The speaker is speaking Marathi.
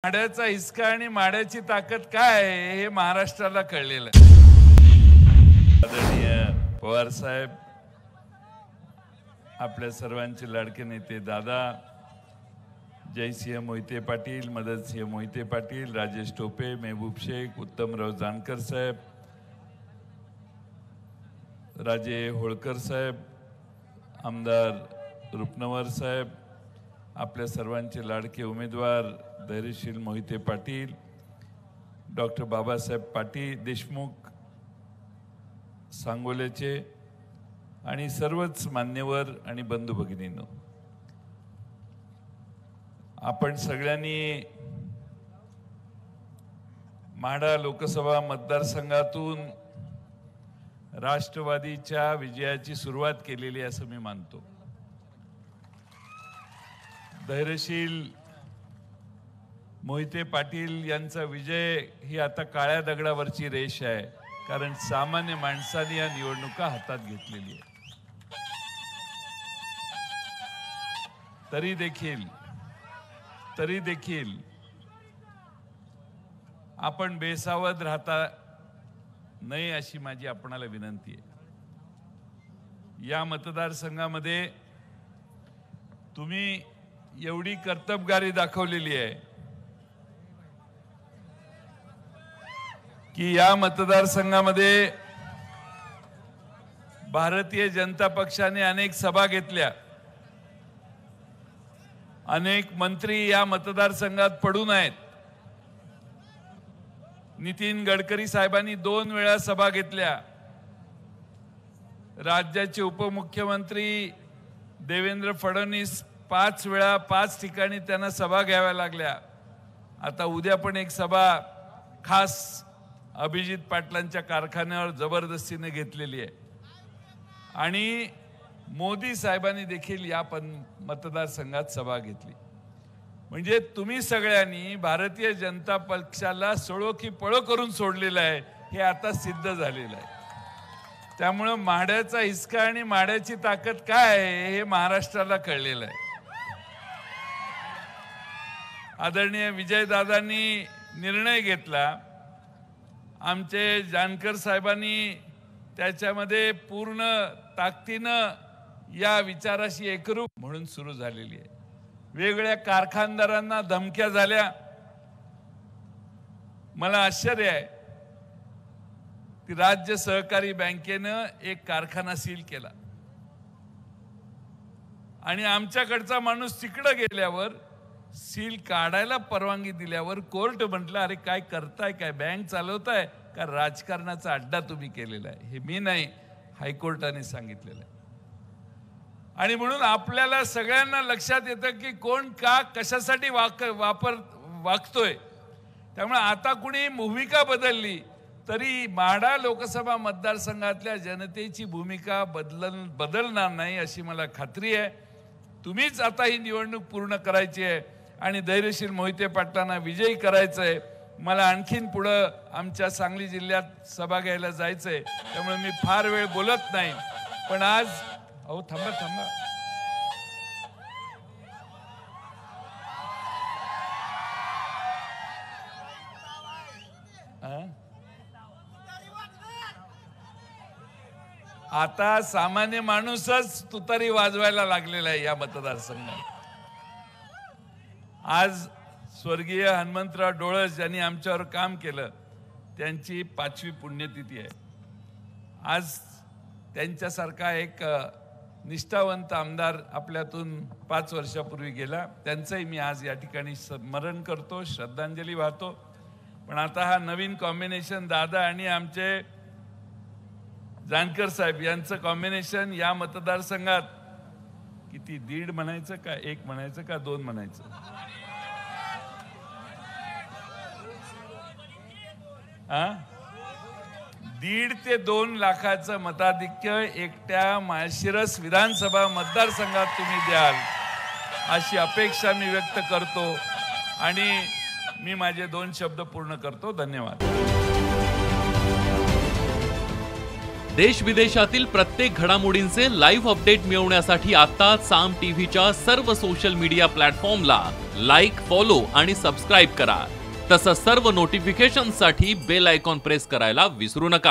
माड्याचा हिसका आणि माड्याची ताकद काय आहे हे महाराष्ट्राला कळलेलं आहे। आदरणीय पवार साहेब, आपल्या सर्वांचे लाडके नेते दादा, जयसिंह मोहिते पाटील, मदनसिंह मोहिते पाटील, राजेश टोपे, महबूब शेख, उत्तमराव जानकर साहेब, राजे होळकर साहेब, आमदार रुपनवर साहेब, आपल्या सर्वांचे लाडके उमेदवार धैर्यशील मोहिते पाटील, डॉक्टर बाबासाहेब पाटील देशमुख सांगोल्याचे आणि सर्वच मान्यवर आणि बंधू भगिनींनो, आपण सगळ्यांनी माढा लोकसभा मतदारसंघातून राष्ट्रवादीच्या विजयाची सुरुवात केलेली असं मी मानतो। धैर्यशील मोहिते पाटील यांचा विजय ही आता काळ्या दगडावरची रेष आहे, कारण सामान्य माणसाने या निवडणुका हातात घेतलेली आहे। तरी देखील आपण बेसावध राहता नाही अशी माझी आपणाला विनंती आहे। या मतदारसंघामध्ये तुम्ही एवढी कर्तबगारी दाखवलेली आहे की या मतदारसंघामध्ये भारतीय जनता पक्षाने अनेक सभा घेतल्या, अनेक मंत्री या मतदारसंघात पडून आहेत। नितीन गडकरी साहेबांनी 2 वेळा सभा घेतल्या, राज्याचे उपमुख्यमंत्री देवेंद्र फडणवीस 5 वेळा 5 ठिकाणी त्यांना सभा घ्याव्या लागल्या। आता उद्या पण एक सभा खास अभिजित पाटलांच्या कारखान्यावर जबरदस्तीने घेतलेली आहे आणि मोदी साहेबांनी देखील या मतदारसंघात सभा घेतली। म्हणजे तुम्ही सगळ्यांनी भारतीय जनता पक्षाला सळो की पळो करून सोडलेलं आहे, हे आता सिद्ध झालेलं आहे। त्यामुळे माड्याचा हिसका आणि माड्याची ताकद काय आहे हे महाराष्ट्राला कळलेलं आहे। आदरणीय विजयदादांनी निर्णय घेतला, आमचे जानकर साहेबांनी त्याच्यामध्ये पूर्ण ताकदीनं या विचाराशी एकरूप म्हणून सुरू झालेली आहे। वेगवेगळ्या कारखानदारांना धमक्या झाल्या। मला आश्चर्य आहे की राज्य सहकारी बँकेनं एक कारखाना सील केला आणि आमच्याकडचा माणूस तिकडे गेल्यावर सील काढायला परवानगी दिल्यावर कोर्ट म्हटलं, अरे काय करताय, काय बँक चालवताय का राजकारणाचा अड्डा तुम्ही केलेला आहे? हे मी नाही, हायकोर्टाने सांगितलेलं आहे। आणि म्हणून आपल्याला सगळ्यांना लक्षात येतं की कोण का कशासाठी वागतोय। त्यामुळे आता कुणी भूमिका बदलली तरी माढा लोकसभा मतदारसंघातल्या जनतेची भूमिका बदलणार नाही अशी मला खात्री आहे। तुम्हीच आता ही निवडणूक पूर्ण करायची आहे आणि धैर्यशील मोहिते पाटलांना विजयी करायचं आहे। मला आणखीन पुढं आमच्या सांगली जिल्ह्यात सभा घ्यायला जायचंय, त्यामुळे मी फार वेळ बोलत नाही। पण आज थांबा आता सामान्य माणूसच तुतारी वाजवायला लागलेला आहे या मतदारसंघात। आज स्वर्गीय हनुमंतराव डोळस यांनी आमच्यावर काम केलं, त्यांची 5वी पुण्यतिथी आहे। आज त्यांच्यासारखा एक निष्ठावंत आमदार आपल्यातून 5 वर्षापूर्वी गेला, त्यांचंही मी आज या ठिकाणी स्मरण करतो, श्रद्धांजली वाहतो। पण आता हा नवीन कॉम्बिनेशन दादा आणि आमचे जानकर साहेब यांचं कॉम्बिनेशन या मतदारसंघात किती 1.5 म्हणायचं का 1 म्हणायचं का 2 म्हणायचं? 1.5 ते 2 लाखाचं मताधिक्य एकट्या माळशिरस विधानसभा मतदारसंघात तुम्ही द्याल अशी अपेक्षा मी व्यक्त करतो आणि मी माझे 2 शब्द पूर्ण करतो। धन्यवाद। देश विदेशातील प्रत्येक घडामोडींचे लाईव्ह अपडेट मिळवण्यासाठी आता साम टीव्हीच्या सर्व सोशल मीडिया प्लॅटफॉर्मला लाईक, फॉलो आणि सबस्क्राईब करा. तसंच सर्व नोटिफिकेशनसाठी बेल आयकॉन प्रेस करायला विसरू नका.